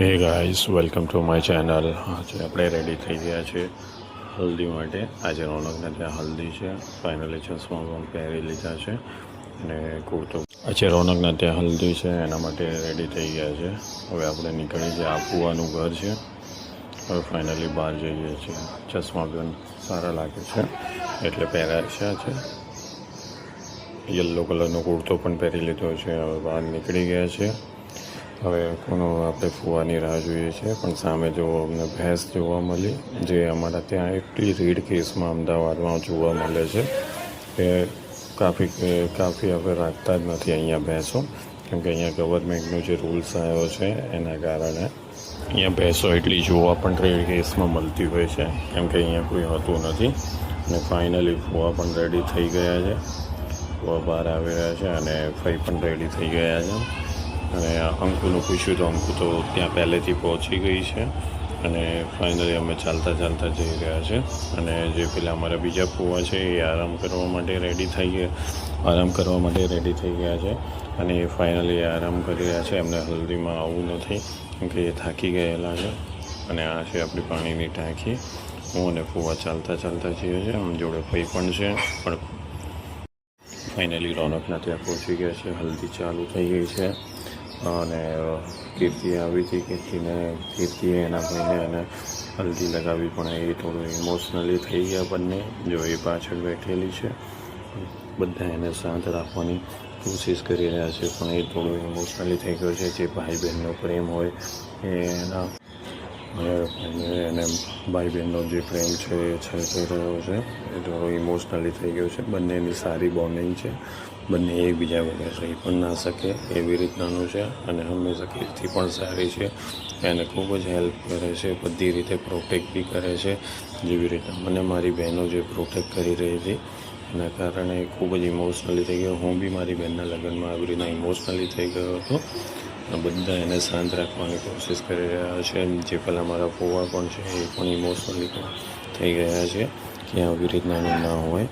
હે guys, welcome to my channel. આજે આપણે રેડી થઈ ગયા છે હલ્દી માટે. આજે રોનકને ત્યાં હલ્દી છે. ફાઇનલી ચશ્મા પણ પહેરી લીધા છે અને કુર્તો. આજે રોનકના ત્યાં હલ્દી છે, એના માટે રેડી થઈ ગયા છે. હવે આપણે નીકળી જઈએ. આપવાનું ઘર છે. હવે ફાઇનલી બહાર જઈએ છીએ. ચશ્મા પણ સારા લાગે છે એટલે પહેર્યા છે. યલો કલરનો કુર્તો પણ પહેરી લીધો છે. હવે બહાર નીકળી ગયા છે. હવે કોનો આપણે ફુવાની રાહ જોઈએ છીએ, પણ સામે જો અમને ભેંસ જોવા મળી, જે અમારા ત્યાં એટલી રેડ કેસમાં અમદાવાદમાં જોવા મળે છે કે કાફી હવે રાખતા જ નથી અહીંયા ભેંસો, કેમકે અહીંયા ગવર્મેન્ટનો જે રૂલ્સ આવ્યો છે એના કારણે અહીંયા ભેંસો એટલી જોવા પણ રેડ કેસમાં મળતી હોય છે, કેમકે અહીંયા કોઈ હોતું નથી. અને ફાઇનલી ફુવા પણ રેડી થઈ ગયા છે. ફુવા બહાર આવી રહ્યા છે અને ફઈ પણ રેડી થઈ ગયા છે. અને અંકુનું પૂછ્યું તો અંકુ તો ત્યાં પહેલેથી પહોંચી ગઈ છે. અને ફાઇનલી અમે ચાલતા જઈ રહ્યા છે. અને જે પેલા અમારા બીજા ફુવા છે એ આરામ કરવા માટે રેડી થઈ ગયા છે. અને એ ફાઇનલી આરામ કરી રહ્યા છે. એમને હલ્દીમાં આવવું નથી કેમકે એ થાકી ગયેલા છે. અને આ છે આપણી પાણીની ટાંકી. હું અને ફુવા ચાલતા જઈએ છીએ. આમ જોડે ભાઈ પણ છે. પણ ફાઇનલી રોનકના ત્યાં પહોંચી ગયા છે. હલ્દી ચાલુ થઈ ગઈ છે. અને કીર્તિ આવી હતી. કીર્તિએ એના ભાઈને અને હલ્દી લગાવી, પણ એ થોડું ઇમોશનલી થઈ ગયા બંને. જો એ પાછળ બેઠેલી છે, બધા એને શાંત રાખવાની કોશિશ કરી રહ્યા છે, પણ એ થોડું ઇમોશનલી થઈ ગયો છે. જે ભાઈ બહેનનો પ્રેમ હોય એને ભાઈ બહેનનો જે પ્રેમ છે એ છલકાઈ રહ્યો છે. એ થોડો ઇમોશનલી થઈ ગયો છે. બંનેની સારી બોન્ડિંગ છે. બંને એકબીજા વગર રહી પણ ના શકે એવી રીતનાનું છે. અને હંમેશા કીર્તિ પણ સારી છે. એને ખૂબ જ હેલ્પ કરે છે, બધી રીતે પ્રોટેક્ટ બી કરે છે. જેવી રીતના મને મારી બહેનો જે પ્રોટેક્ટ કરી રહી હતી, એના કારણે ખૂબ જ ઇમોશનલી થઈ ગયો. હું બી મારી બહેનના લગ્નમાં આવી રીતના ઇમોશનલી થઈ ગયો હતો. બધા એને શાંત રાખવાની કોશિશ કરી રહ્યા છે. જે પહેલાં મારા ફોવા પણ છે એ પણ ઇમોશનલી થઈ ગયા છે કે આવી રીતનાનું ના હોય.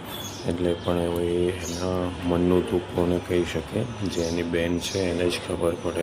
એટલે પણ હવે એના મનનું દુઃખ કોને કહી શકે, જે એની બેન છે એને જ ખબર પડે.